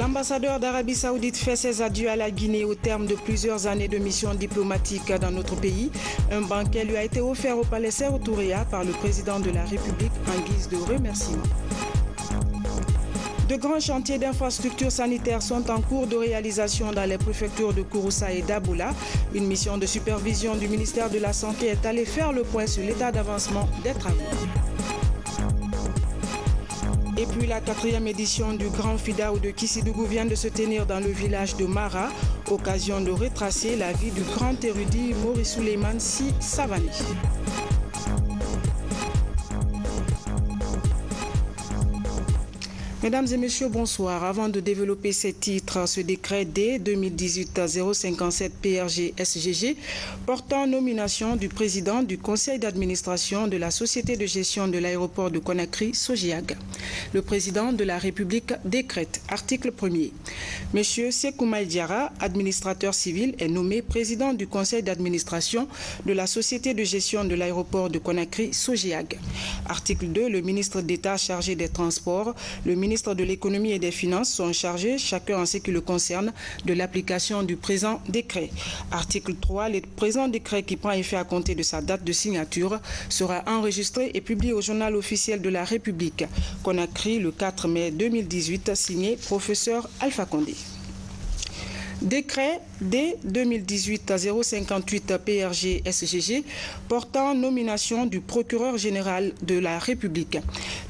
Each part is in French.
L'ambassadeur d'Arabie Saoudite fait ses adieux à la Guinée au terme de plusieurs années de mission diplomatique dans notre pays. Un banquet lui a été offert au palais Sékou Touré par le président de la République en guise de remerciement. De grands chantiers d'infrastructures sanitaires sont en cours de réalisation dans les préfectures de Kouroussa et d'Aboula. Une mission de supervision du ministère de la Santé est allée faire le point sur l'état d'avancement des travaux. Et puis la 4e édition du Grand Fidao de Kissidougou vient de se tenir dans le village de Mara, occasion de retracer la vie du grand érudit Maurice Souleymane Sy Savané. Mesdames et messieurs, bonsoir. Avant de développer ces titres, ce décret D 2018-057 PRG-SGG portant nomination du président du conseil d'administration de la société de gestion de l'aéroport de Conakry, Sogiag. Le président de la République décrète, article 1er. Monsieur Sékou Diarra, administrateur civil, est nommé président du conseil d'administration de la société de gestion de l'aéroport de Conakry, Sogiag. Article 2. Le ministre d'État chargé des Transports, le ministre de l'économie et des finances sont chargés, chacun en ce qui le concerne, de l'application du présent décret. Article 3. Le présent décret qui prend effet à compter de sa date de signature sera enregistré et publié au journal officiel de la République. Conakry, le 4 mai 2018, signé professeur Alpha Condé. Décret D 2018-058 PRG-SGG portant nomination du procureur général de la République.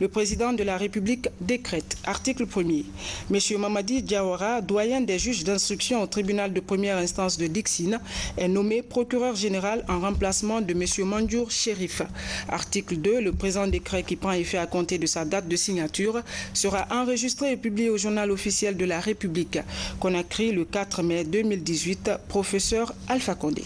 Le président de la République décrète, article 1er. Monsieur Mamadi Diawara, doyen des juges d'instruction au tribunal de première instance de Dixine, est nommé procureur général en remplacement de monsieur Mandjour Chérif. Article 2. Le présent décret qui prend effet à compter de sa date de signature sera enregistré et publié au journal officiel de la République. Conakry, le 4 mai 2018, professeur Alpha Condé.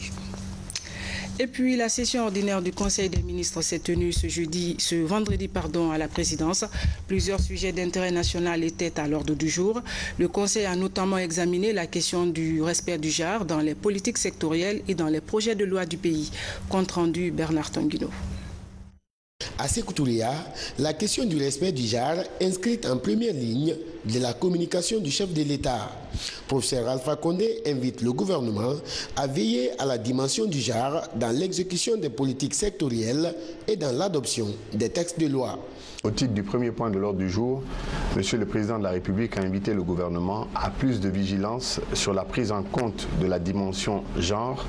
Et puis la session ordinaire du Conseil des ministres s'est tenue ce vendredi à la présidence. Plusieurs sujets d'intérêt national étaient à l'ordre du jour. Le Conseil a notamment examiné la question du respect du genre dans les politiques sectorielles et dans les projets de loi du pays. Compte rendu Bernard Tanguino. À Sékou Touré, la question du respect du genre inscrite en première ligne de la communication du chef de l'État. Professeur Alpha Condé invite le gouvernement à veiller à la dimension du genre dans l'exécution des politiques sectorielles et dans l'adoption des textes de loi. Au titre du premier point de l'ordre du jour, Monsieur le Président de la République a invité le gouvernement à plus de vigilance sur la prise en compte de la dimension genre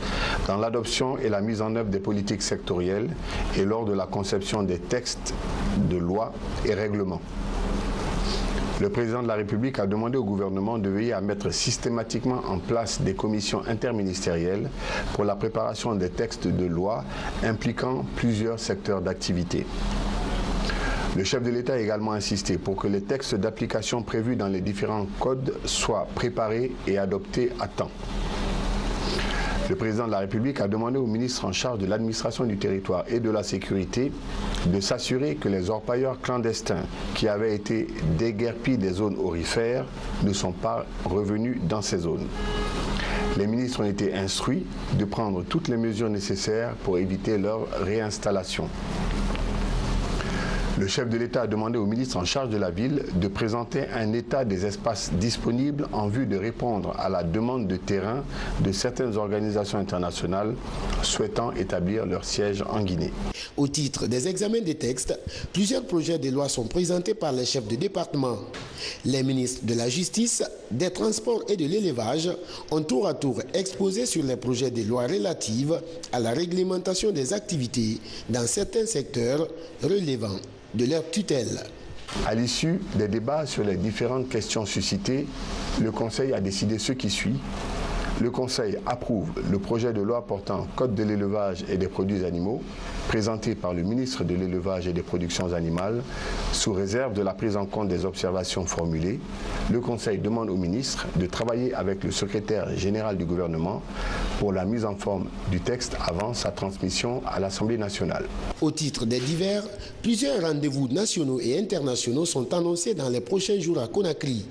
dans l'adoption et la mise en œuvre des politiques sectorielles et lors de la conception des textes de loi et règlements. Le Président de la République a demandé au gouvernement de veiller à mettre systématiquement en place des commissions interministérielles pour la préparation des textes de loi impliquant plusieurs secteurs d'activité. Le chef de l'État a également insisté pour que les textes d'application prévus dans les différents codes soient préparés et adoptés à temps. Le président de la République a demandé au ministre en charge de l'administration du territoire et de la sécurité de s'assurer que les orpailleurs clandestins qui avaient été déguerpis des zones aurifères ne sont pas revenus dans ces zones. Les ministres ont été instruits de prendre toutes les mesures nécessaires pour éviter leur réinstallation. Le chef de l'État a demandé au ministre en charge de la ville de présenter un état des espaces disponibles en vue de répondre à la demande de terrain de certaines organisations internationales souhaitant établir leur siège en Guinée. Au titre des examens des textes, plusieurs projets de loi sont présentés par les chefs de département. Les ministres de la Justice, des Transports et de l'Élevage ont tour à tour exposé sur les projets de loi relatifs à la réglementation des activités dans certains secteurs relevant de leur tutelle. À l'issue des débats sur les différentes questions suscitées, le Conseil a décidé ce qui suit. Le Conseil approuve le projet de loi portant Code de l'élevage et des produits animaux, présenté par le ministre de l'Élevage et des Productions animales, sous réserve de la prise en compte des observations formulées. Le Conseil demande au ministre de travailler avec le secrétaire général du gouvernement pour la mise en forme du texte avant sa transmission à l'Assemblée nationale. Au titre des divers, plusieurs rendez-vous nationaux et internationaux sont annoncés dans les prochains jours à Conakry.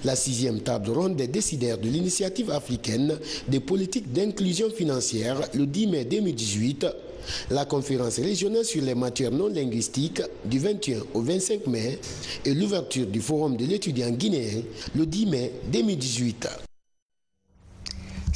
La 6e table ronde des décideurs de l'initiative africaine des politiques d'inclusion financière le 10 mai 2018 la conférence régionale sur les matières non linguistiques du 21 au 25 mai et l'ouverture du forum de l'étudiant guinéen le 10 mai 2018.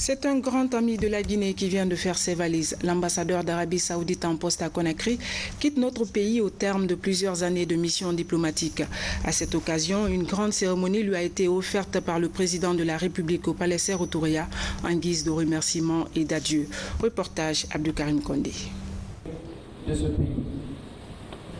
C'est un grand ami de la Guinée qui vient de faire ses valises. L'ambassadeur d'Arabie Saoudite en poste à Conakry quitte notre pays au terme de plusieurs années de mission diplomatique. À cette occasion, une grande cérémonie lui a été offerte par le président de la République au Palais Sékou Touré en guise de remerciement et d'adieu. Reportage Abdoukarim Kondé.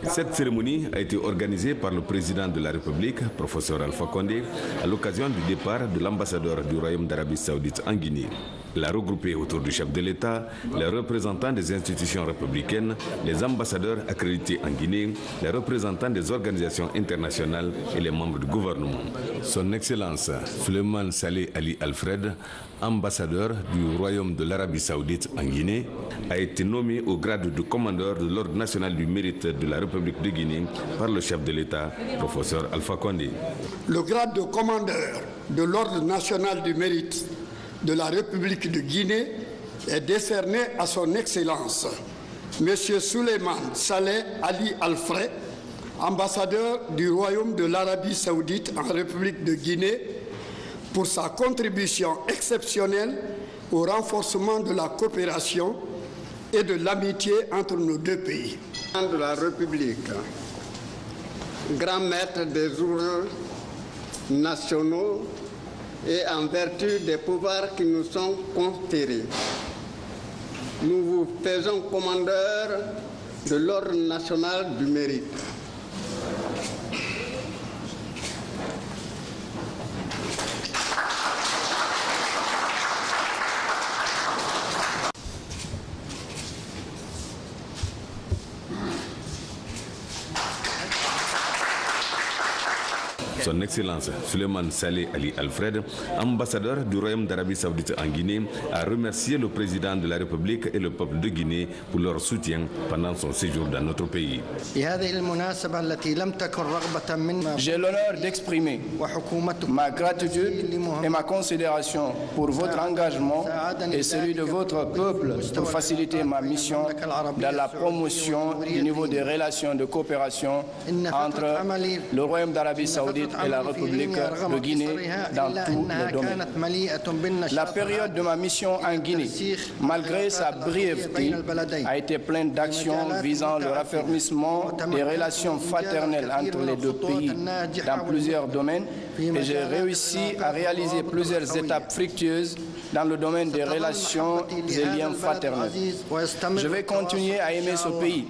Cette cérémonie a été organisée par le président de la République, professeur Alpha Condé, à l'occasion du départ de l'ambassadeur du Royaume d'Arabie Saoudite en Guinée. Il a regroupé autour du chef de l'État les représentants des institutions républicaines, les ambassadeurs accrédités en Guinée, les représentants des organisations internationales et les membres du gouvernement. Son Excellence Souleymane Saleh Ali Alfred, ambassadeur du Royaume de l'Arabie Saoudite en Guinée, a été nommé au grade de commandeur de l'Ordre national du mérite de la République de Guinée par le chef de l'État, professeur Alpha Condé. Le grade de commandeur de l'Ordre national du mérite de la République de Guinée est décerné à son Excellence M. Souleymane Saleh Ali Alfred, ambassadeur du Royaume de l'Arabie Saoudite en République de Guinée, pour sa contribution exceptionnelle au renforcement de la coopération et de l'amitié entre nos deux pays. De la République, grand maître des ordres nationaux et en vertu des pouvoirs qui nous sont conférés, nous vous faisons commandeur de l'Ordre national du mérite. Son Excellence Souleymane Saleh Ali Alfred, ambassadeur du Royaume d'Arabie Saoudite en Guinée, a remercié le président de la République et le peuple de Guinée pour leur soutien pendant son séjour dans notre pays. J'ai l'honneur d'exprimer ma gratitude et ma considération pour votre engagement et celui de votre peuple pour faciliter ma mission dans la promotion du niveau des relations de coopération entre le Royaume d'Arabie Saoudite et la République de Guinée dans tous les domaines. La période de ma mission en Guinée, malgré sa brièveté, a été pleine d'actions visant le raffermissement des relations fraternelles entre les deux pays dans plusieurs domaines et j'ai réussi à réaliser plusieurs étapes fructueuses dans le domaine des relations et liens fraternels. Je vais continuer à aimer ce pays,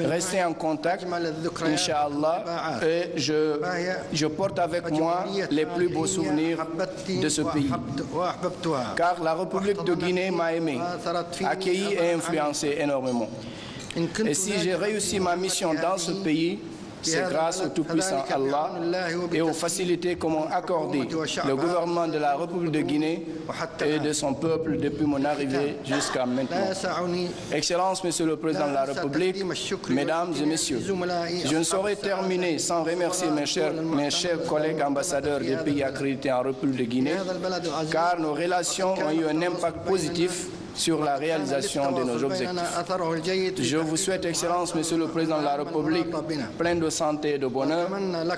rester en contact, Inch'Allah, et je porte avec moi les plus beaux souvenirs de ce pays. Car la République de Guinée m'a aimé, accueilli et influencé énormément. Et si j'ai réussi ma mission dans ce pays, c'est grâce au Tout-Puissant Allah et aux facilités que m'ont accordé le gouvernement de la République de Guinée et de son peuple depuis mon arrivée jusqu'à maintenant. Excellence, Monsieur le Président de la République, Mesdames et Messieurs, je ne saurais terminer sans remercier mes chers collègues ambassadeurs des pays accrédités en République de Guinée, car nos relations ont eu un impact positif sur la réalisation de nos objectifs. Je vous souhaite, Excellence, Monsieur le Président de la République, plein de santé et de bonheur,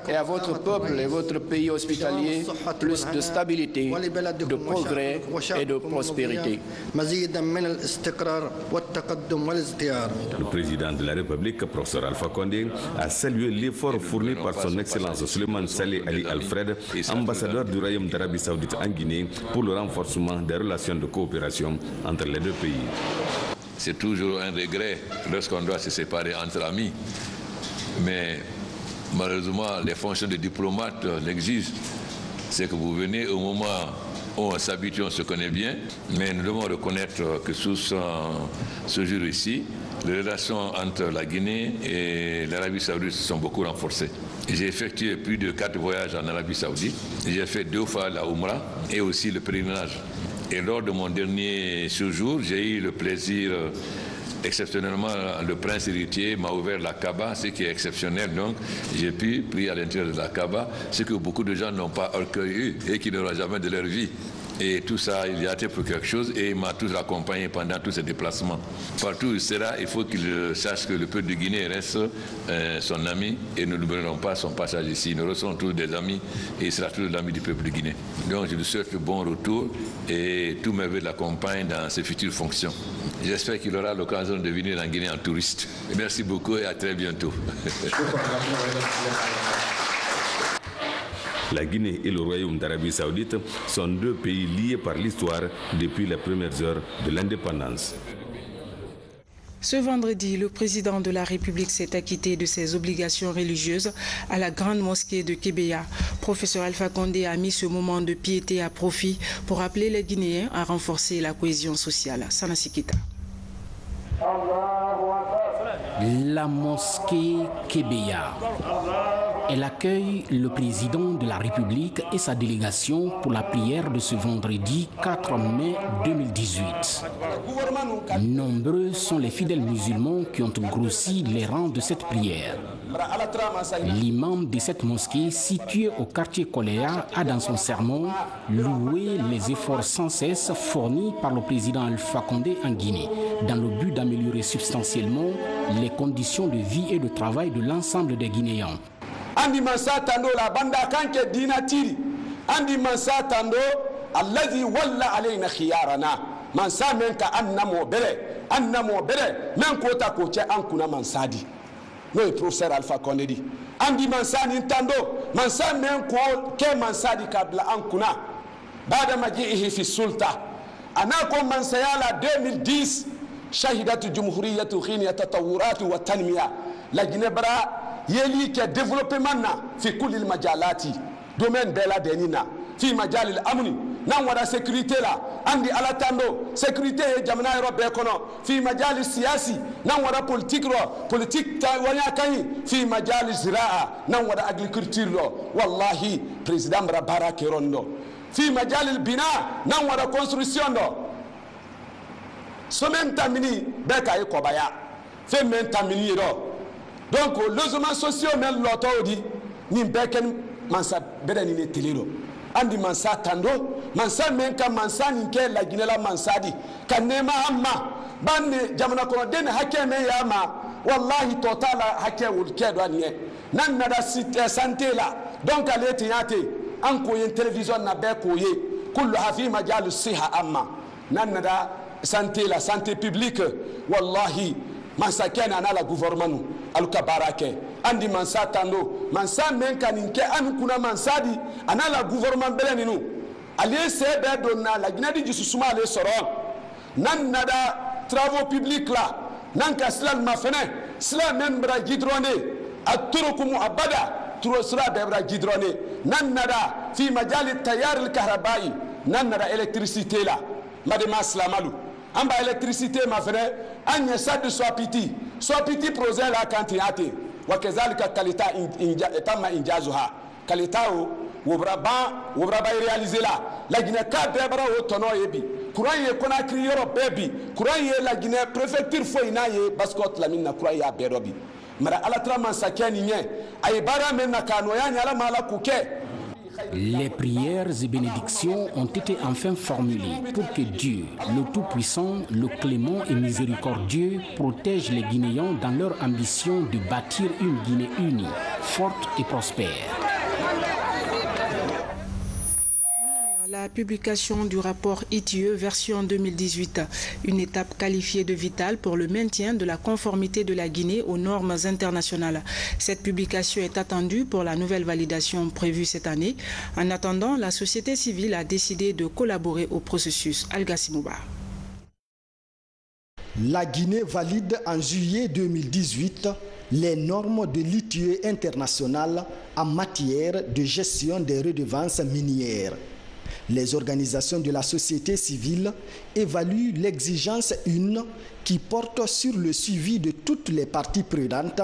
et à votre peuple et votre pays hospitalier, plus de stabilité, de progrès et de prospérité. Le président de la République, professeur Alpha Condé, a salué l'effort fourni par son Excellence Souleymane Saleh Ali Alfred, ambassadeur du Royaume d'Arabie Saoudite en Guinée, pour le renforcement des relations de coopération entre les deux pays. C'est toujours un regret lorsqu'on doit se séparer entre amis, mais malheureusement les fonctions de diplomate l'exigent. C'est que vous venez au moment où on s'habitue, on se connaît bien, mais nous devons reconnaître que sous ce jour ici, les relations entre la Guinée et l'Arabie Saoudite se sont beaucoup renforcées. J'ai effectué plus de 4 voyages en Arabie Saoudite. J'ai fait 2 fois la Oumra et aussi le pèlerinage. Et lors de mon dernier séjour, j'ai eu le plaisir, exceptionnellement, le prince héritier m'a ouvert la Kaaba, ce qui est exceptionnel. Donc, j'ai pu prier à l'intérieur de la Kaaba, ce que beaucoup de gens n'ont pas accueilli et qui n'auront jamais de leur vie. Et tout ça, il a été pour quelque chose et il m'a toujours accompagné pendant tous ces déplacements. Partout où il sera, il faut qu'il sache que le peuple de Guinée reste son ami et nous n'oublierons pas son passage ici. Nous resterons tous des amis et il sera toujours l'ami du peuple de Guinée. Donc je lui souhaite le bon retour et tous mes vœux l'accompagnent dans ses futures fonctions. J'espère qu'il aura l'occasion de venir en Guinée en touriste. Merci beaucoup et à très bientôt. La Guinée et le Royaume d'Arabie Saoudite sont deux pays liés par l'histoire depuis les premières heures de l'indépendance. Ce vendredi, le président de la République s'est acquitté de ses obligations religieuses à la grande mosquée de Kébeya. Professeur Alpha Condé a mis ce moment de piété à profit pour appeler les Guinéens à renforcer la cohésion sociale. Sanasikita. La mosquée Kébeya. Elle accueille le président de la République et sa délégation pour la prière de ce vendredi 4 mai 2018. Nombreux sont les fidèles musulmans qui ont grossi les rangs de cette prière. L'imam de cette mosquée, située au quartier Koléa, a dans son sermon loué les efforts sans cesse fournis par le président Alpha Condé en Guinée, dans le but d'améliorer substantiellement les conditions de vie et de travail de l'ensemble des Guinéens. Andi mansa tando la banda kanke dina tiri andi mansa tando alladhi walla alayna khiyarana mansa menka annamo bere men kota ko che an kuna mansadi no professeur Alpha Condé di andi mansa ni tando mansa men ko ke mansadi kabla an kuna bada majihi fi sulta anako mansa yala 2010 shahidat jumhuriyatu khini tatawurat wa tanmiya la ginebra yeli ke développement na fi kulli majalati domaine bela denina fi majal al amni nan wada sécurité la andi ala tando sécurité e jamna ro be kono fi majal siyasi nan wada politique ta wanya kany fi majal ziraa nan wada agriculture ro wallahi président baraka rondo fi majal al bina nan wada construction do so men tamini be kay ko baya fe men tamini ro. Donc, logements sociaux, même l'autre dit, ni beken mansa beda ni telero. Andi mansa tando, mansa menka mansa ni ke la Guinée la mansadi. Kanema amma, banne jamana ko den hake me yama. Wallahi totala hake wul ke do anie. Nan nada santé la. Donc allez tiate, an ko yen télévision na be ko ye. Kullu hafi majal siha amma. Nan nada santé la santé publique. Wallahi mansa kena na la gouvernement aluka barake andi mansa tando mansa menka ninke an kuna mansadi ana la gouvernement beleninu ali sebe donna la ginadi jisusuma ale soron nan nada travaux publics là nan ka slal mafene sla men bra gidrone aturukum abada turo sra bebra gidrone nan nada fi majali tayar al kahrabai nan nada électricité là madema slamalu amba électricité mafene anya sadu swapiti projet la kantiate wakazalika kalita tama injazuha kalita wobraba réaliser la Guinée ka bebra o tono yebi courant ye kona kriyo bebi courant ye la Guinée préfecture fo ina ye baskot la minna courant ya berobi mara ala trama sakani nye ay bara menna kano ya nyala mala kuke. Les prières et bénédictions ont été enfin formulées pour que Dieu, le Tout-Puissant, le Clément et Miséricordieux, protège les Guinéens dans leur ambition de bâtir une Guinée unie, forte et prospère. La publication du rapport ITIE version 2018, une étape qualifiée de vitale pour le maintien de la conformité de la Guinée aux normes internationales. Cette publication est attendue pour la nouvelle validation prévue cette année. En attendant, la société civile a décidé de collaborer au processus. Al-Gassimouba. La Guinée valide en juillet 2018 les normes de l'ITIE international en matière de gestion des redevances minières. Les organisations de la société civile évaluent l'exigence 1 qui porte sur le suivi de toutes les parties prenantes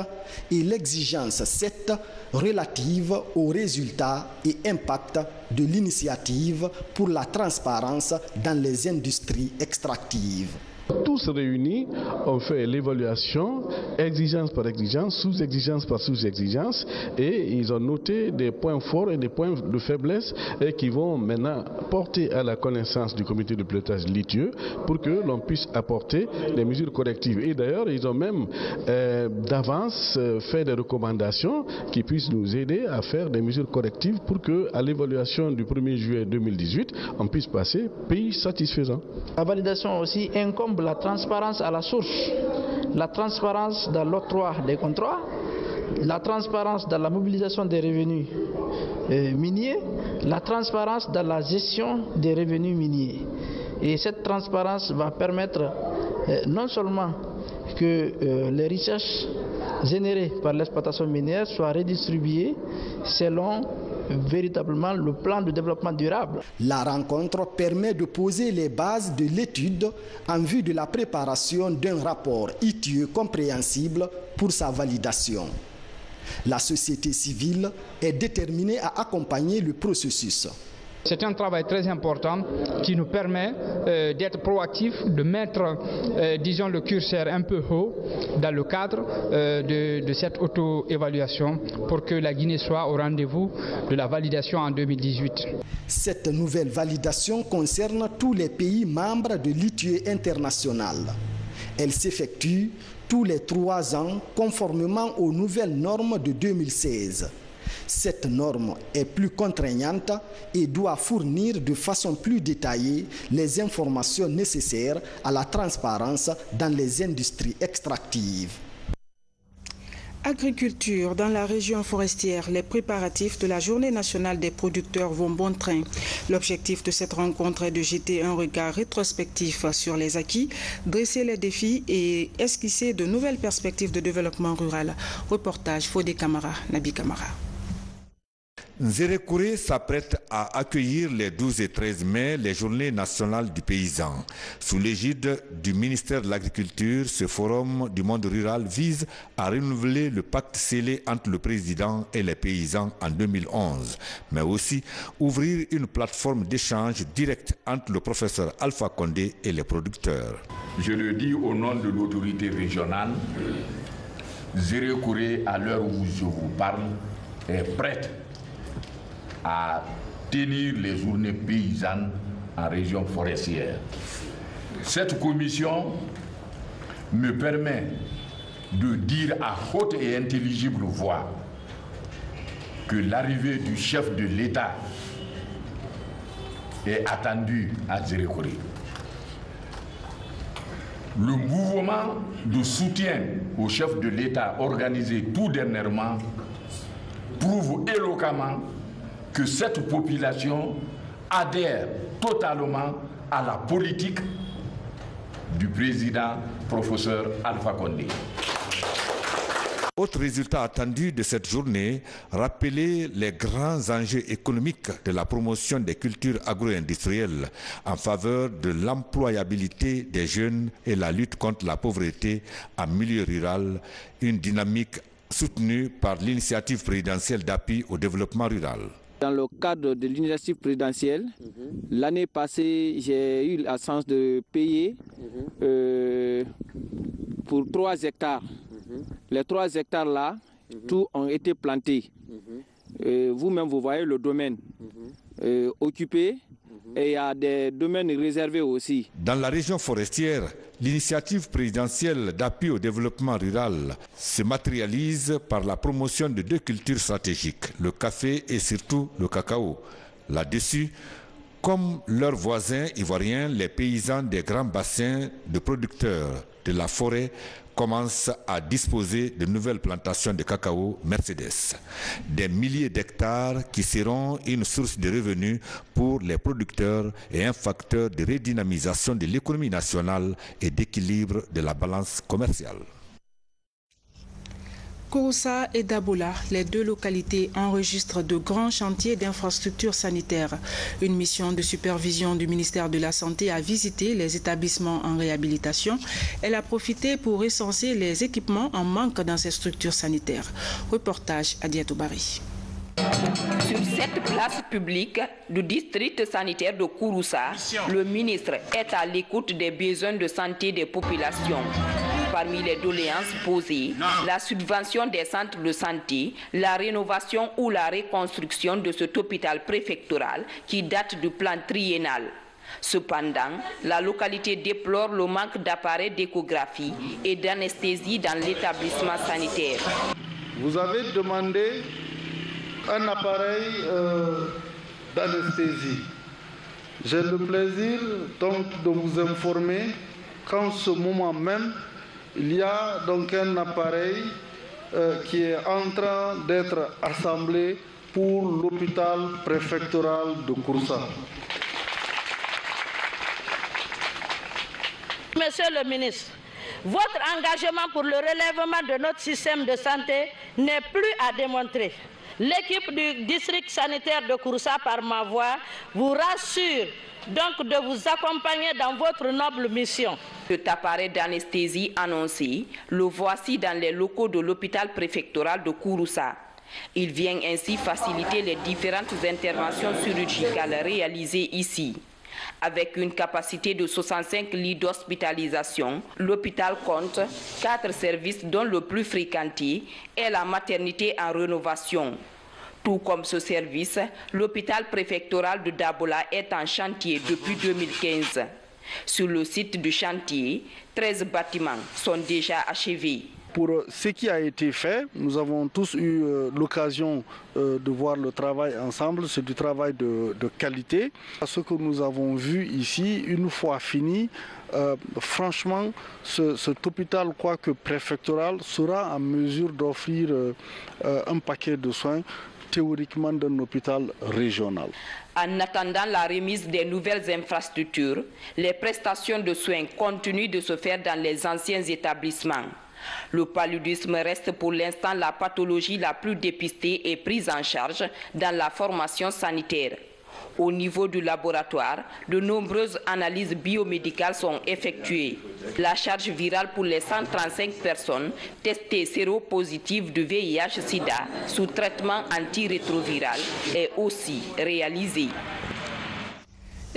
et l'exigence 7 relative aux résultats et impacts de l'initiative pour la transparence dans les industries extractives. Tout tous réunis ont fait l'évaluation, exigence par exigence, sous-exigence par sous-exigence, et ils ont noté des points forts et des points de faiblesse et qui vont maintenant porter à la connaissance du comité de pilotage litigieux pour que l'on puisse apporter des mesures correctives. Et d'ailleurs, ils ont même d'avance fait des recommandations qui puissent nous aider à faire des mesures correctives pour que, à l'évaluation du 1er juillet 2018, on puisse passer pays satisfaisant. La validation aussi incombe la transparence à la source, la transparence dans l'octroi des contrats, la transparence dans la mobilisation des revenus miniers, la transparence dans la gestion des revenus miniers. Et cette transparence va permettre non seulement que les richesses générées par l'exploitation minière soient redistribuées selon véritablement le plan de développement durable. La rencontre permet de poser les bases de l'étude en vue de la préparation d'un rapport litigieux compréhensible pour sa validation. La société civile est déterminée à accompagner le processus. C'est un travail très important qui nous permet d'être proactifs, de mettre, disons, le curseur un peu haut dans le cadre de cette auto-évaluation pour que la Guinée soit au rendez-vous de la validation en 2018. Cette nouvelle validation concerne tous les pays membres de l'ITIE international. Elle s'effectue tous les 3 ans conformément aux nouvelles normes de 2016. Cette norme est plus contraignante et doit fournir de façon plus détaillée les informations nécessaires à la transparence dans les industries extractives. Agriculture. Dans la région forestière, les préparatifs de la Journée nationale des producteurs vont bon train. L'objectif de cette rencontre est de jeter un regard rétrospectif sur les acquis, dresser les défis et esquisser de nouvelles perspectives de développement rural. Reportage Fodé Camara, Nabi Camara. Nzérékouré s'apprête à accueillir les 12 et 13 mai les journées nationales du paysan. Sous l'égide du ministère de l'Agriculture, ce forum du monde rural vise à renouveler le pacte scellé entre le président et les paysans en 2011, mais aussi ouvrir une plateforme d'échange direct entre le professeur Alpha Condé et les producteurs. Je le dis au nom de l'autorité régionale, Nzérékouré, à l'heure où je vous parle, est prête à tenir les journées paysannes en région forestière. Cette commission me permet de dire à haute et intelligible voix que l'arrivée du chef de l'État est attendue à Nzérékouré. Le mouvement de soutien au chef de l'État organisé tout dernièrement prouve éloquemment que cette population adhère totalement à la politique du président professeur Alpha Condé. Autre résultat attendu de cette journée, rappeler les grands enjeux économiques de la promotion des cultures agro-industrielles en faveur de l'employabilité des jeunes et la lutte contre la pauvreté en milieu rural, une dynamique soutenue par l'initiative présidentielle d'appui au développement rural. Dans le cadre de l'initiative présidentielle, l'année passée, j'ai eu la chance de payer pour 3 hectares. Les 3 hectares là, tous ont été plantés. Vous-même, vous voyez le domaine occupé et il y a des domaines réservés aussi. Dans la région forestière, l'initiative présidentielle d'appui au développement rural se matérialise par la promotion de 2 cultures stratégiques, le café et surtout le cacao. Là-dessus, comme leurs voisins ivoiriens, les paysans des grands bassins de producteurs de la forêt commencent à disposer de nouvelles plantations de cacao Mercedes. Des milliers d'hectares qui seront une source de revenus pour les producteurs et un facteur de redynamisation de l'économie nationale et d'équilibre de la balance commerciale. Kouroussa et Dabola, les 2 localités enregistrent de grands chantiers d'infrastructures sanitaires. Une mission de supervision du ministère de la Santé a visité les établissements en réhabilitation. Elle a profité pour recenser les équipements en manque dans ces structures sanitaires. Reportage à Diatou Bari. Sur cette place publique du district sanitaire de Kouroussa, le ministre est à l'écoute des besoins de santé des populations. Parmi les doléances posées, la subvention des centres de santé, la rénovation ou la reconstruction de cet hôpital préfectoral qui date du plan triennal. Cependant, la localité déplore le manque d'appareils d'échographie et d'anesthésie dans l'établissement sanitaire. Vous avez demandé un appareil d'anesthésie. J'ai le plaisir donc de vous informer qu'en ce moment même, il y a donc un appareil qui est en train d'être assemblé pour l'hôpital préfectoral de Kouroussa. Monsieur le ministre, votre engagement pour le relèvement de notre système de santé n'est plus à démontrer. L'équipe du district sanitaire de Kouroussa, par ma voix, vous rassure donc de vous accompagner dans votre noble mission. Cet appareil d'anesthésie annoncé, le voici dans les locaux de l'hôpital préfectoral de Kouroussa. Il vient ainsi faciliter les différentes interventions chirurgicales réalisées ici. Avec une capacité de 65 lits d'hospitalisation, l'hôpital compte 4 services dont le plus fréquenté est la maternité en rénovation. Tout comme ce service, l'hôpital préfectoral de Dabola est en chantier depuis 2015. Sur le site du chantier, 13 bâtiments sont déjà achevés. Pour ce qui a été fait, nous avons tous eu l'occasion de voir le travail ensemble. C'est du travail de qualité. Ce que nous avons vu ici, une fois fini, franchement, cet hôpital, quoique préfectoral, sera en mesure d'offrir un paquet de soins théoriquement d'un hôpital régional. En attendant la remise des nouvelles infrastructures, les prestations de soins continuent de se faire dans les anciens établissements. Le paludisme reste pour l'instant la pathologie la plus dépistée et prise en charge dans la formation sanitaire. Au niveau du laboratoire, de nombreuses analyses biomédicales sont effectuées. La charge virale pour les 135 personnes testées séropositives de VIH-Sida sous traitement antirétroviral est aussi réalisée.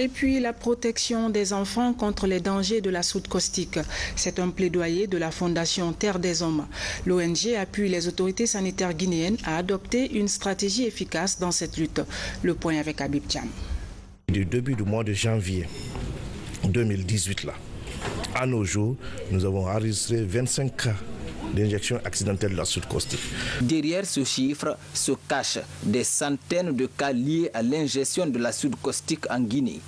Et puis la protection des enfants contre les dangers de la soude caustique. C'est un plaidoyer de la Fondation Terre des Hommes. L'ONG appuie les autorités sanitaires guinéennes à adopter une stratégie efficace dans cette lutte. Le point avec Habib Thiam. Du début du mois de janvier 2018, à nos jours, nous avons enregistré 25 cas d'injection accidentelle de la soude caustique. Derrière ce chiffre se cachent des centaines de cas liés à l'ingestion de la soude caustique en Guinée.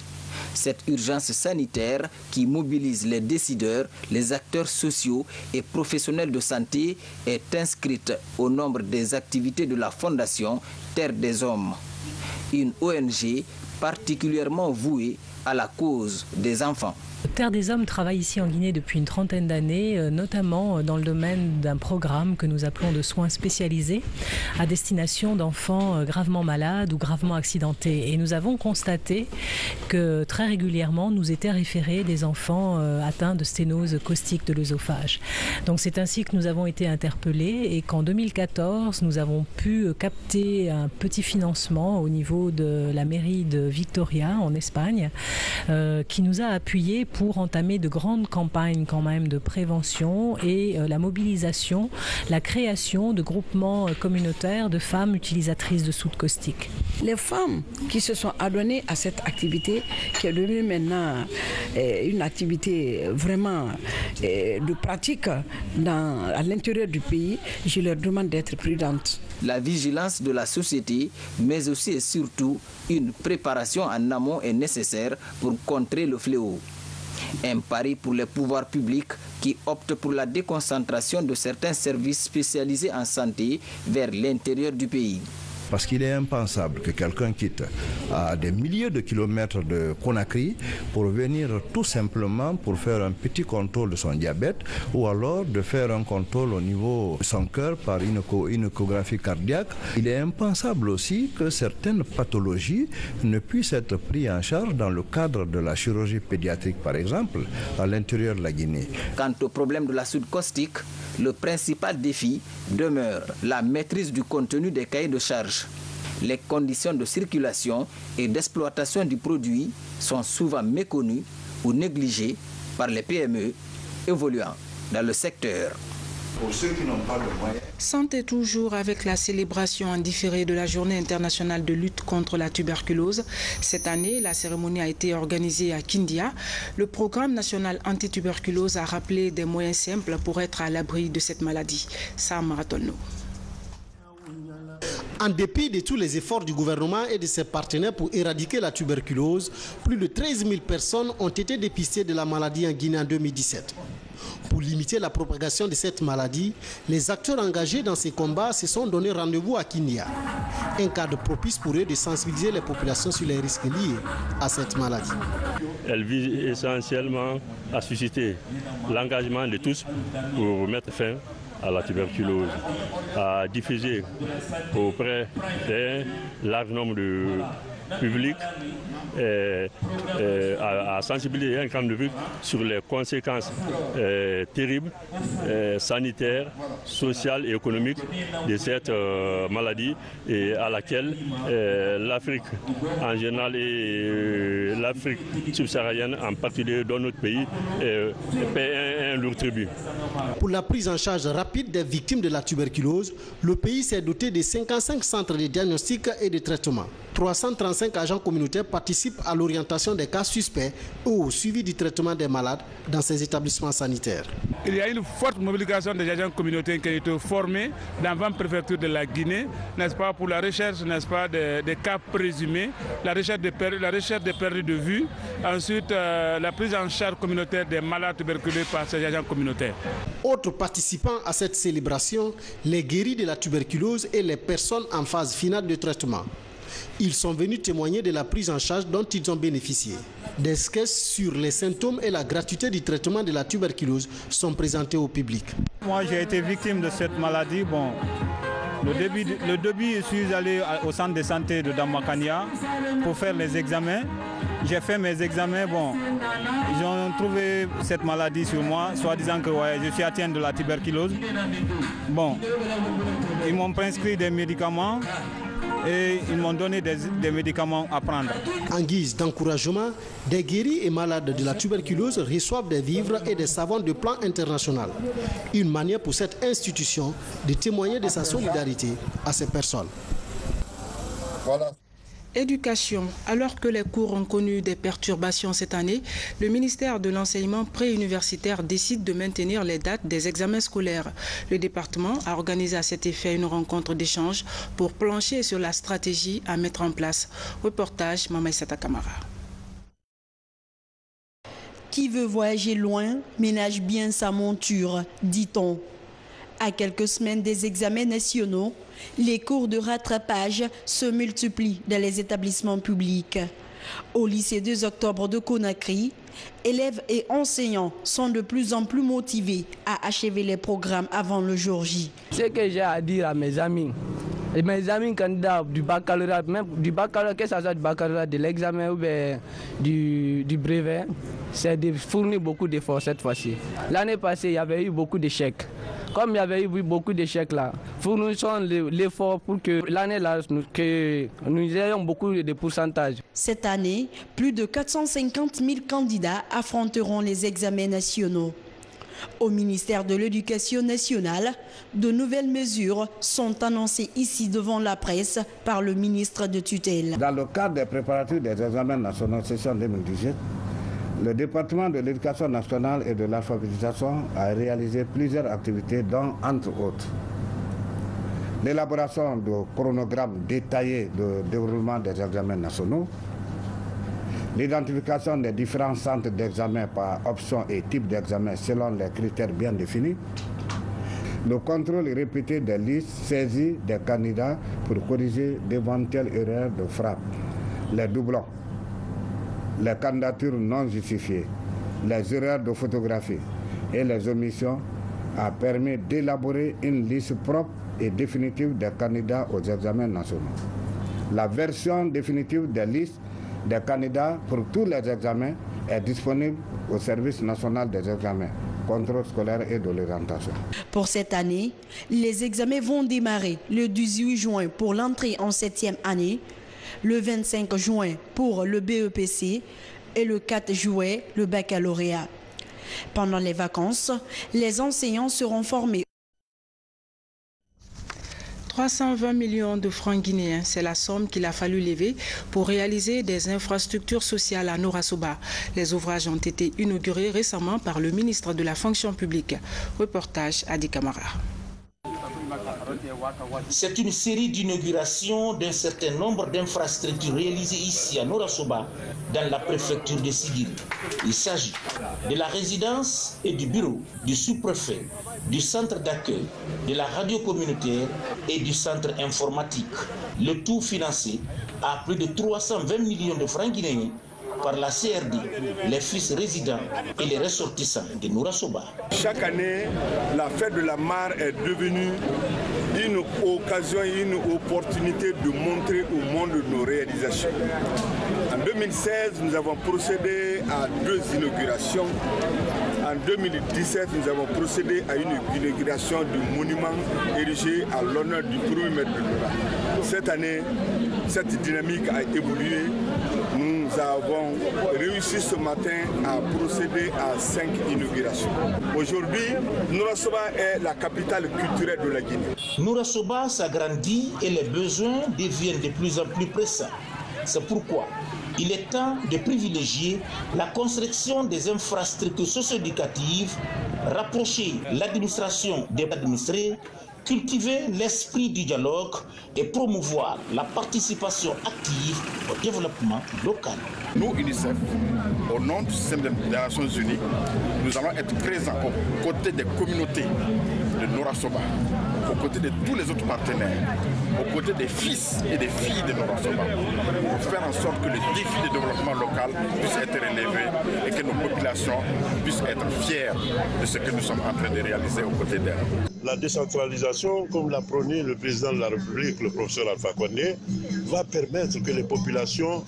Cette urgence sanitaire qui mobilise les décideurs, les acteurs sociaux et professionnels de santé est inscrite au nombre des activités de la Fondation Terre des Hommes, une ONG particulièrement vouée à la cause des enfants. Terre des Hommes travaille ici en Guinée depuis une trentaine d'années, notamment dans le domaine d'un programme que nous appelons de soins spécialisés à destination d'enfants gravement malades ou gravement accidentés. Et nous avons constaté que très régulièrement nous étaient référés des enfants atteints de sténose caustique de l'œsophage. Donc c'est ainsi que nous avons été interpellés et qu'en 2014 nous avons pu capter un petit financement au niveau de la mairie de Victoria en Espagne qui nous a appuyés pour entamer de grandes campagnes quand même de prévention et la mobilisation, la création de groupements communautaires de femmes utilisatrices de soude caustique. Les femmes qui se sont adonnées à cette activité, qui est devenue maintenant une activité vraiment de pratique à l'intérieur du pays, je leur demande d'être prudentes. La vigilance de la société, mais aussi et surtout une préparation en amont est nécessaire pour contrer le fléau. Un pari pour les pouvoirs publics qui optent pour la déconcentration de certains services spécialisés en santé vers l'intérieur du pays. Parce qu'il est impensable que quelqu'un quitte à des milliers de kilomètres de Conakry pour venir tout simplement pour faire un petit contrôle de son diabète ou alors de faire un contrôle au niveau de son cœur par une échographie cardiaque. Il est impensable aussi que certaines pathologies ne puissent être prises en charge dans le cadre de la chirurgie pédiatrique, par exemple, à l'intérieur de la Guinée. Quant au problème de la soude caustique, le principal défi demeure la maîtrise du contenu des cahiers de charges. Les conditions de circulation et d'exploitation du produit sont souvent méconnues ou négligées par les PME évoluant dans le secteur. Pour ceux qui n'ont pas de moyens. Santé toujours avec la célébration en différé de la Journée internationale de lutte contre la tuberculose. Cette année, la cérémonie a été organisée à Kindia. Le programme national antituberculose a rappelé des moyens simples pour être à l'abri de cette maladie. Sam Maratonno. En dépit de tous les efforts du gouvernement et de ses partenaires pour éradiquer la tuberculose, plus de 13 000 personnes ont été dépistées de la maladie en Guinée en 2017. Pour limiter la propagation de cette maladie, les acteurs engagés dans ces combats se sont donné rendez-vous à Kindia. Un cadre propice pour eux de sensibiliser les populations sur les risques liés à cette maladie. Elle vise essentiellement à susciter l'engagement de tous pour mettre fin à la tuberculose, à diffuser auprès d'un large nombre de publics, à sensibiliser un grand public sur les conséquences terribles, sanitaires, sociales et économiques de cette maladie et à laquelle l'Afrique en général et l'Afrique subsaharienne en particulier dans notre pays paie un lourd tribut. Pour la prise en charge rapide des victimes de la tuberculose, le pays s'est doté de 55 centres de diagnostic et de traitement. 335 agents communautaires participent à l'orientation des cas suspects ou au suivi du traitement des malades dans ces établissements sanitaires. Il y a une forte mobilisation des agents communautaires qui ont été formés dans 20 préfectures de la Guinée, n'est-ce pas, pour la recherche, n'est-ce pas, des cas présumés, la recherche des perdus de vue, ensuite la prise en charge communautaire des malades tuberculeux par ces agents communautaires. Autres participants à cette célébration, les guéris de la tuberculose et les personnes en phase finale de traitement. Ils sont venus témoigner de la prise en charge dont ils ont bénéficié. Des sketchs sur les symptômes et la gratuité du traitement de la tuberculose sont présentés au public. Moi, j'ai été victime de cette maladie. Bon, le début, je suis allé au centre de santé de Damakania pour faire les examens. J'ai fait mes examens, bon, ils ont trouvé cette maladie sur moi, soit disant que ouais, je suis atteint de la tuberculose. Bon, ils m'ont prescrit des médicaments et ils m'ont donné des médicaments à prendre. En guise d'encouragement, des guéris et malades de la tuberculose reçoivent des vivres et des savons de plan international. Une manière pour cette institution de témoigner de sa solidarité à ces personnes. Voilà. Éducation. Alors que les cours ont connu des perturbations cette année, le ministère de l'enseignement préuniversitaire décide de maintenir les dates des examens scolaires. Le département a organisé à cet effet une rencontre d'échange pour plancher sur la stratégie à mettre en place. Reportage Mamaïsata Kamara. Qui veut voyager loin ménage bien sa monture, dit-on. À quelques semaines des examens nationaux, les cours de rattrapage se multiplient dans les établissements publics. Au lycée 2 octobre de Conakry, élèves et enseignants sont de plus en plus motivés à achever les programmes avant le jour J. Ce que j'ai à dire à mes amis candidats du baccalauréat, même du baccalauréat, que ce soit du baccalauréat, de l'examen ou du brevet, c'est de fournir beaucoup d'efforts cette fois-ci. L'année passée, il y avait eu beaucoup d'échecs. Comme il y avait eu beaucoup d'échecs là, fournissons l'effort pour que l'année là, que nous ayons beaucoup de pourcentages. Cette année, plus de 450 000 candidats affronteront les examens nationaux. Au ministère de l'Éducation nationale, de nouvelles mesures sont annoncées ici devant la presse par le ministre de tutelle. Dans le cadre des préparatifs des examens nationaux session 2018, le département de l'Éducation nationale et de l'alphabétisation a réalisé plusieurs activités dont, entre autres, l'élaboration de chronogrammes détaillés de déroulement des examens nationaux, l'identification des différents centres d'examen par option et type d'examen selon les critères bien définis, le contrôle répété des listes saisies des candidats pour corriger d'éventuelles erreurs de frappe, les doublons, les candidatures non justifiées, les erreurs de photographie et les omissions a permis d'élaborer une liste propre et définitive des candidats aux examens nationaux. La version définitive des listes des candidats pour tous les examens est disponible au Service national des examens contrôle scolaire et de l'orientation. Pour cette année, les examens vont démarrer le 18 juin pour l'entrée en 7e année, le 25 juin pour le BEPC et le 4 juillet le baccalauréat. Pendant les vacances, les enseignants seront formés. 320 millions de francs guinéens, c'est la somme qu'il a fallu lever pour réaliser des infrastructures sociales à Norasoba. Les ouvrages ont été inaugurés récemment par le ministre de la Fonction publique. Reportage Adi Kamara. C'est une série d'inaugurations d'un certain nombre d'infrastructures réalisées ici à Norasoba, dans la préfecture de Sigiri. Il s'agit de la résidence et du bureau du sous-préfet, du centre d'accueil, de la radio communautaire et du centre informatique. Le tout financé à plus de 320 millions de francs guinéens par la CRD, les fils résidents et les ressortissants de Norasoba. Chaque année, la fête de la mare est devenue une occasion, une opportunité de montrer au monde nos réalisations. En 2016, nous avons procédé à 2 inaugurations. En 2017, nous avons procédé à une inauguration du monument érigé à l'honneur du premier maître de Nora. Cette année, cette dynamique a évolué. Nous avons réussi ce matin à procéder à 5 inaugurations. Aujourd'hui, Norasoba est la capitale culturelle de la Guinée. Norasoba s'agrandit et les besoins deviennent de plus en plus pressants. C'est pourquoi il est temps de privilégier la construction des infrastructures socio-éducatives, rapprocher l'administration des administrés, cultiver l'esprit du dialogue et promouvoir la participation active au développement local. Nous, UNICEF, au nom du système des Nations Unies, nous allons être présents aux côtés des communautés de Norasoba, aux côtés de tous les autres partenaires, aux côtés des fils et des filles de Norasoba, pour faire en sorte que le défi de développement local puisse être relevé et que nos populations puissent être fières de ce que nous sommes en train de réaliser aux côtés d'elles. La décentralisation, comme l'a prôné le président de la République, le professeur Alpha Condé, va permettre que les populations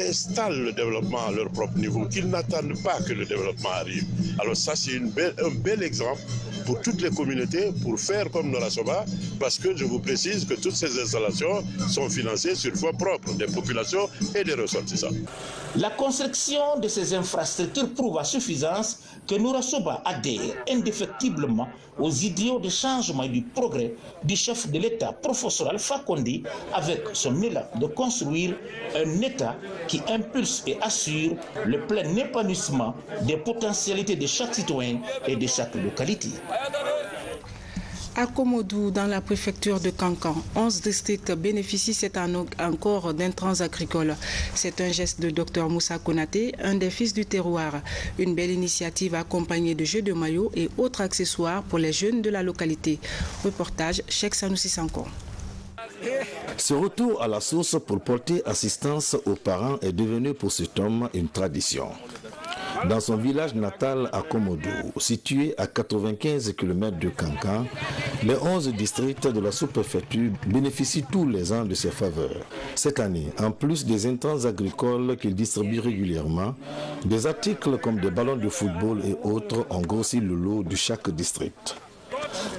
installent le développement à leur propre niveau, qu'ils n'attendent pas que le développement arrive. Alors ça, c'est un bel exemple pour toutes les communautés, pour faire comme Norasoba, parce que je vous précise que toutes ces installations sont financées sur fonds propres des populations et des ressortissants. La construction de ces infrastructures prouve à suffisance que Norasoba adhère indéfectiblement aux idéaux de changement et du progrès du chef de l'État, professeur Alpha Condé, avec son élan de construire un État qui impulse et assure le plein épanouissement des potentialités de chaque citoyen et de chaque localité. À Komodou, dans la préfecture de Kankan, 11 districts bénéficient cette année encore d'intrants agricoles. C'est un geste de Dr Moussa Konaté, un des fils du terroir. Une belle initiative accompagnée de jeux de maillots et autres accessoires pour les jeunes de la localité. Reportage Cheikh Sanoussi Sanko. Ce retour à la source pour porter assistance aux parents est devenu pour cet homme une tradition. Dans son village natal à Komodou, situé à 95 km de Kankan, les 11 districts de la sous-préfecture bénéficient tous les ans de ses faveurs. Cette année, en plus des intrants agricoles qu'il distribue régulièrement, des articles comme des ballons de football et autres ont grossi le lot de chaque district.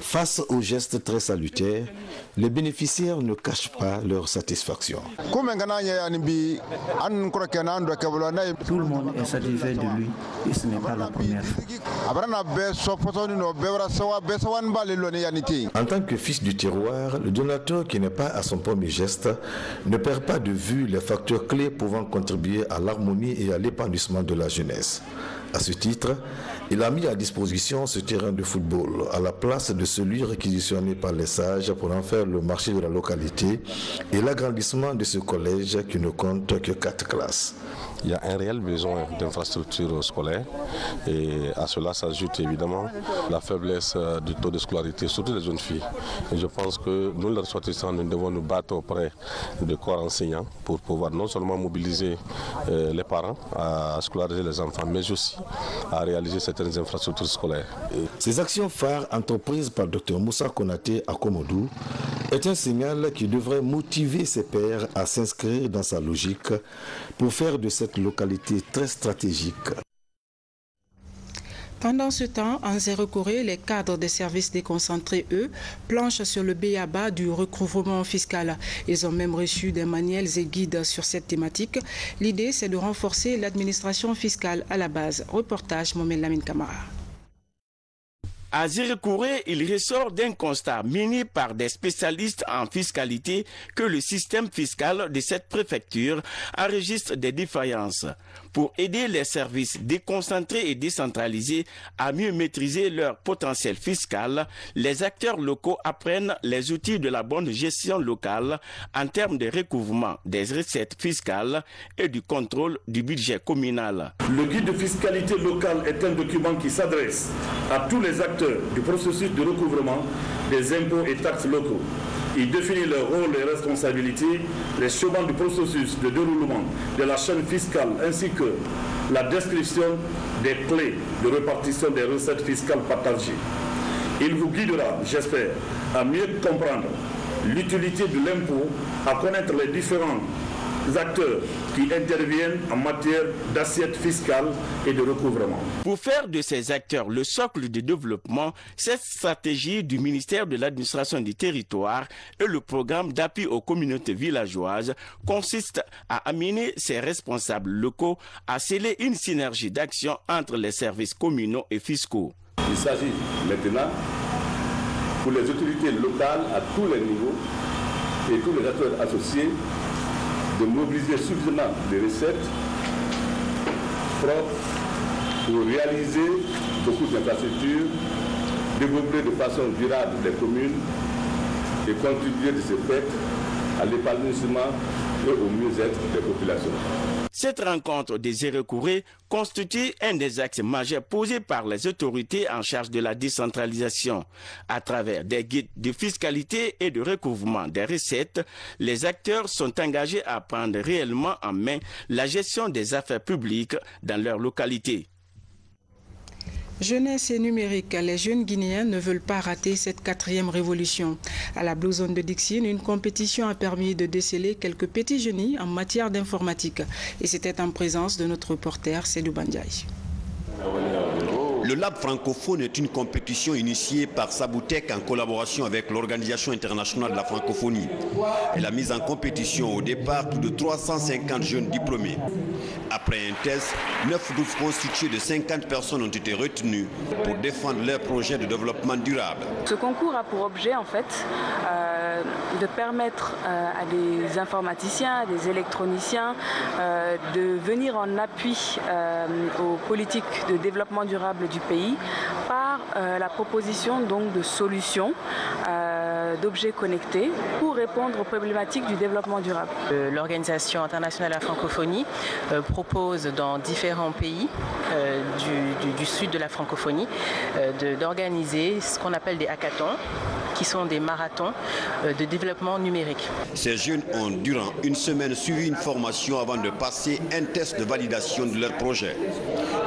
Face aux gestes très salutaires, les bénéficiaires ne cachent pas leur satisfaction. Tout le monde est satisfait de lui et ce n'est pas la première fois. En tant que fils du terroir, le donateur qui n'est pas à son premier geste ne perd pas de vue les facteurs clés pouvant contribuer à l'harmonie et à l'épanouissement de la jeunesse. À ce titre, il a mis à disposition ce terrain de football à la place de celui réquisitionné par les sages pour en faire le marché de la localité et l'agrandissement de ce collège qui ne compte que 4 classes. Il y a un réel besoin d'infrastructures scolaires et à cela s'ajoute évidemment la faiblesse du taux de scolarité, surtout des jeunes filles. Et je pense que nous, les ressortissants, nous devons nous battre auprès des corps enseignants pour pouvoir non seulement mobiliser les parents à scolariser les enfants, mais aussi à réaliser certaines infrastructures scolaires. Ces actions phares entreprises par Dr Moussa Konaté à Komodou est un signal qui devrait motiver ses pairs à s'inscrire dans sa logique pour faire de cette localité très stratégique. Pendant ce temps, en Zéro-Corée, les cadres des services déconcentrés, eux, planchent sur le b.a.-ba du recouvrement fiscal. Ils ont même reçu des manuels et guides sur cette thématique. L'idée, c'est de renforcer l'administration fiscale à la base. Reportage Mohamed Lamine Camara. À Zéro-Corée, il ressort d'un constat mené par des spécialistes en fiscalité que le système fiscal de cette préfecture enregistre des défaillances. Pour aider les services déconcentrés et décentralisés à mieux maîtriser leur potentiel fiscal, les acteurs locaux apprennent les outils de la bonne gestion locale en termes de recouvrement des recettes fiscales et du contrôle du budget communal. Le guide de fiscalité locale est un document qui s'adresse à tous les acteurs du processus de recouvrement des impôts et taxes locaux. Il définit leur rôle et responsabilités, les chemins du processus de déroulement de la chaîne fiscale ainsi que la description des clés de répartition des recettes fiscales partagées. Il vous guidera, j'espère, à mieux comprendre l'utilité de l'impôt, à connaître les différents acteurs qui interviennent en matière d'assiette fiscale et de recouvrement. Pour faire de ces acteurs le socle de développement, cette stratégie du ministère de l'administration du territoire et le programme d'appui aux communautés villageoises consiste à amener ces responsables locaux à sceller une synergie d'action entre les services communaux et fiscaux. Il s'agit maintenant pour les autorités locales à tous les niveaux et tous les acteurs associés de mobiliser suffisamment de recettes propres pour réaliser beaucoup d'infrastructures, développer de façon durable les communes et contribuer de ce fait à l'épanouissement et au mieux-être des populations. Cette rencontre des Zéro-Corée constitue un des axes majeurs posés par les autorités en charge de la décentralisation. À travers des guides de fiscalité et de recouvrement des recettes, les acteurs sont engagés à prendre réellement en main la gestion des affaires publiques dans leur localité. Jeunesse et numérique, les jeunes Guinéens ne veulent pas rater cette 4e révolution. À la Blue Zone de Dixine, une compétition a permis de déceler quelques petits génies en matière d'informatique. Et c'était en présence de notre reporter Sédou Bandiaï. Le Lab francophone est une compétition initiée par Saboutek en collaboration avec l'Organisation internationale de la francophonie. Elle a mis en compétition au départ plus de 350 jeunes diplômés. Après un test, 9 groupes constitués de 50 personnes ont été retenus pour défendre leur projet de développement durable. Ce concours a pour objet en fait de permettre à des informaticiens, à des électroniciens de venir en appui aux politiques de développement durable du pays par la proposition donc de solutions, d'objets connectés pour répondre aux problématiques du développement durable. L'Organisation internationale de la francophonie propose dans différents pays du sud de la francophonie d'organiser ce qu'on appelle des hackathons, qui sont des marathons de développement numérique. Ces jeunes ont, durant une semaine, suivi une formation avant de passer un test de validation de leur projet.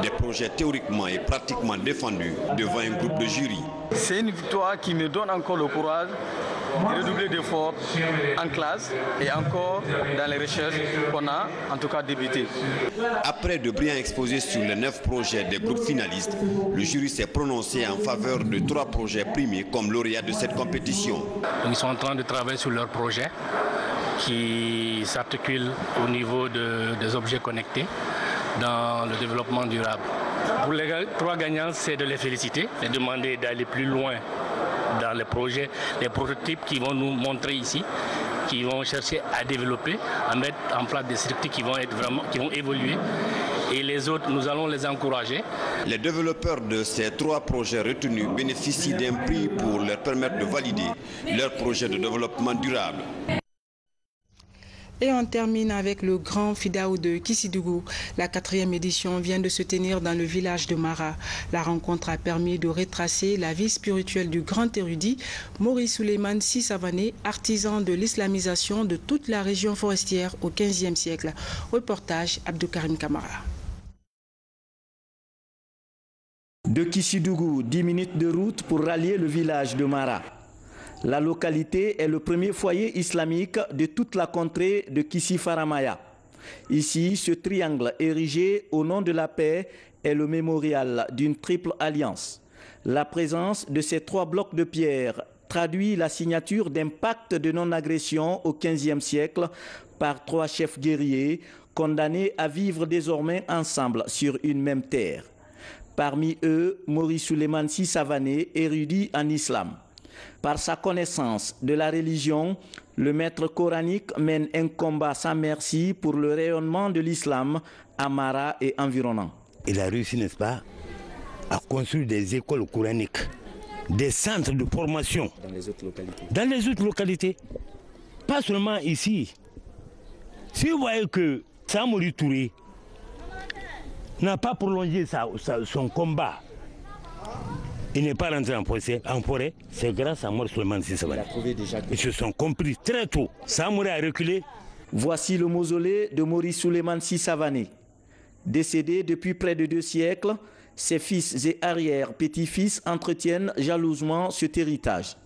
Des projets théoriquement et pratiquement défendus devant un groupe de jury. C'est une victoire qui me donne encore le courage de redoubler d'efforts en classe et encore dans les recherches qu'on a en tout cas débutées. Après de brillants exposés sur les 9 projets des groupes finalistes, le jury s'est prononcé en faveur de 3 projets primés comme lauréats de cette compétition. Ils sont en train de travailler sur leurs projets qui s'articulent au niveau des objets connectés dans le développement durable. Pour les 3 gagnants, c'est de les féliciter et demander d'aller plus loin dans les projets, les prototypes qui vont nous montrer ici, qui vont chercher à développer, à mettre en place des structures qui vont évoluer. Et les autres, nous allons les encourager. Les développeurs de ces 3 projets retenus bénéficient d'un prix pour leur permettre de valider leur projet de développement durable. Et on termine avec le Grand Fidao de Kissidougou. La 4e édition vient de se tenir dans le village de Mara. La rencontre a permis de retracer la vie spirituelle du grand érudit Maurice Souleymane Sissavané, artisan de l'islamisation de toute la région forestière au XVe siècle. Reportage Abdou Karim Kamara. De Kissidougou, 10 minutes de route pour rallier le village de Mara. La localité est le premier foyer islamique de toute la contrée de Kissi Faramaya. Ici, ce triangle érigé au nom de la paix est le mémorial d'une triple alliance. La présence de ces 3 blocs de pierre traduit la signature d'un pacte de non-agression au XVe siècle par 3 chefs guerriers condamnés à vivre désormais ensemble sur une même terre. Parmi eux, Maurice Souleymane Sy Savané, érudit en islam. Par sa connaissance de la religion, le maître coranique mène un combat sans merci pour le rayonnement de l'islam à Mara et environnant. Il a réussi, n'est-ce pas, à construire des écoles coraniques, des centres de formation dans les autres localités. Dans les autres localités, pas seulement ici. Si vous voyez que Samori Touré n'a pas prolongé son combat, il n'est pas rentré en forêt, c'est grâce à Maurice Souleymane Sy Savané. Ils se sont compris très tôt. Samori a reculé. Voici le mausolée de Maurice Souleymane Sy Savané. Décédé depuis près de 2 siècles, ses fils et arrière-petits-fils entretiennent jalousement cet héritage.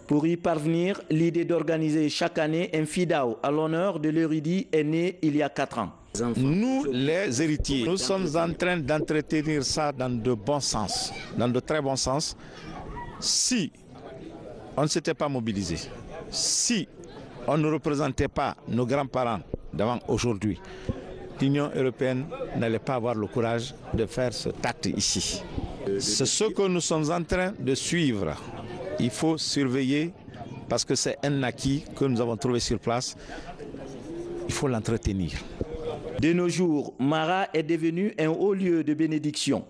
Pour y parvenir, l'idée d'organiser chaque année un fidao à l'honneur de l'érudit est née il y a 4 ans. Nous, les héritiers, nous sommes en train d'entretenir ça dans de bons sens, dans de très bons sens. Si on ne s'était pas mobilisé, si on ne représentait pas nos grands-parents d'avant aujourd'hui, l'Union européenne n'allait pas avoir le courage de faire cet acte ici. C'est ce que nous sommes en train de suivre. Il faut surveiller parce que c'est un acquis que nous avons trouvé sur place. Il faut l'entretenir. De nos jours, Mara est devenu un haut lieu de bénédiction.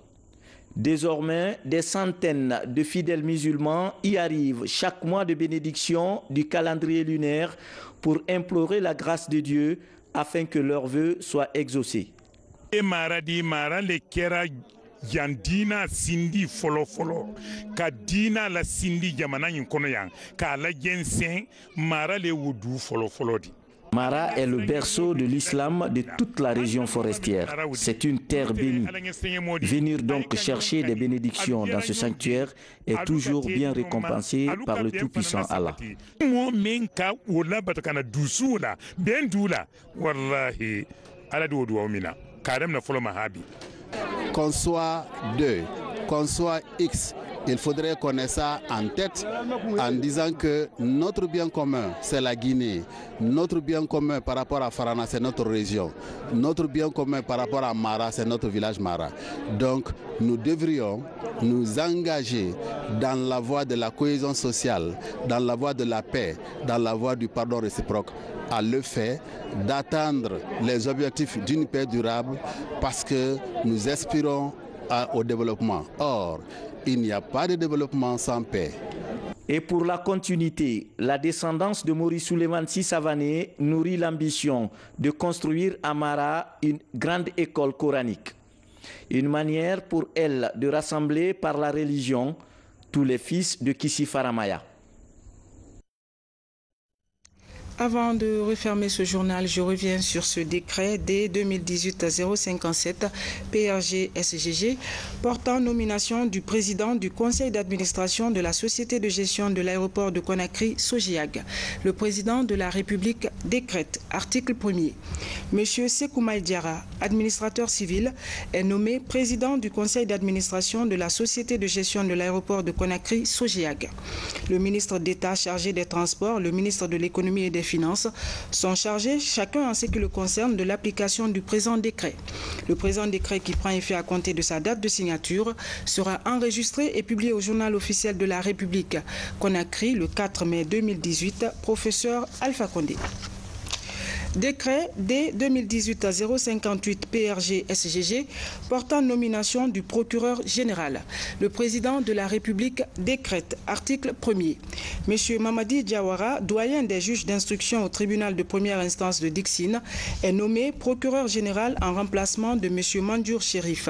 Désormais, des centaines de fidèles musulmans y arrivent chaque mois de bénédiction du calendrier lunaire pour implorer la grâce de Dieu afin que leurs vœux soient exaucés. Yandina sindi folo ka dina la sindi jamana yin kono yan ka la jensen mara le wudu folo di. Mara est le berceau de l'islam de toute la région forestière. C'est une terre bénie. Venir donc chercher des bénédictions dans ce sanctuaire est toujours bien récompensé par le Tout-Puissant Allah. Qu'on soit 2, qu'on soit X, il faudrait qu'on ait ça en tête en disant que notre bien commun, c'est la Guinée. Notre bien commun par rapport à Farana, c'est notre région. Notre bien commun par rapport à Mara, c'est notre village Mara. Donc, nous devrions nous engager dans la voie de la cohésion sociale, dans la voie de la paix, dans la voie du pardon réciproque, à le fait d'atteindre les objectifs d'une paix durable parce que nous aspirons au développement. Or, il n'y a pas de développement sans paix. Et pour la continuité, la descendance de Maurice Souleymane Sy Savané nourrit l'ambition de construire à Mara une grande école coranique. Une manière pour elle de rassembler par la religion tous les fils de Kissi Faramaya. Avant de refermer ce journal, je reviens sur ce décret dès 2018-057 PRG-SGG portant nomination du président du conseil d'administration de la société de gestion de l'aéroport de Conakry, Sogiag. Le président de la République décrète, article 1er. Monsieur Sekoumaï Diara, administrateur civil, est nommé président du conseil d'administration de la société de gestion de l'aéroport de Conakry, Sogiag. Le ministre d'État chargé des Transports, le ministre de l'Économie et des Finances sont chargés, chacun en ce qui le concerne, de l'application du présent décret. Le présent décret, qui prend effet à compter de sa date de signature, sera enregistré et publié au journal officiel de la République. Conakry, le 4 mai 2018, professeur Alpha Condé. Décret D 2018-058 PRG-SGG portant nomination du procureur général. Le président de la République décrète, article 1er. M. Mamadi Diawara, doyen des juges d'instruction au tribunal de première instance de Dixine, est nommé procureur général en remplacement de M. Mandiour Chérif.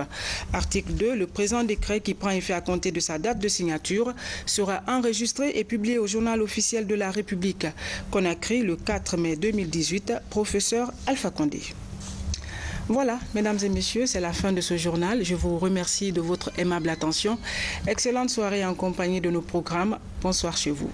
Article 2. Le présent décret, qui prend effet à compter de sa date de signature, sera enregistré et publié au journal officiel de la République. Conakry, le 4 mai 2018, professeur Alpha Condé. Voilà, mesdames et messieurs, c'est la fin de ce journal. Je vous remercie de votre aimable attention. Excellente soirée en compagnie de nos programmes. Bonsoir chez vous.